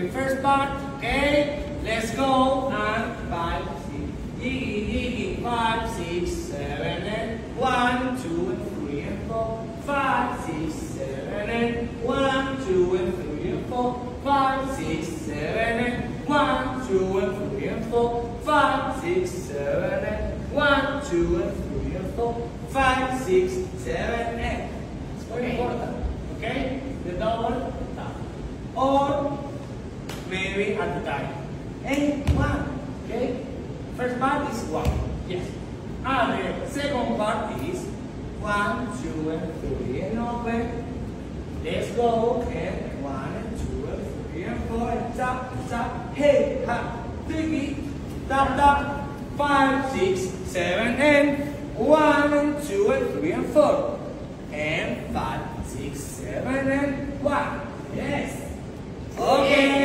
doing first part, okay? Let's go. And 5, 6, diggy, 5, 6, 7, and 1, 2, and 3, and 4, 5, 6, 7, and 1, 2, and 3, and 4, 5, 6, 7, and 1, 2, and 3, and 4, 5, 6, 7, and 1, 2, and 3, and 4, 5, 6, 7, and it's very important, okay? The double tap. Or maybe at the time. And 1, okay? First part is 1, yes. And the second part is 1, 2, and 3, and open. Let's go, and 1, and 2, and 3, and 4, and tap, tap, hey, ha, diggy, tap, tap, 5, 6, 7, and 1, and 2, and 3, and 4, and 5, 6, 7, and 1. Yes. Okay.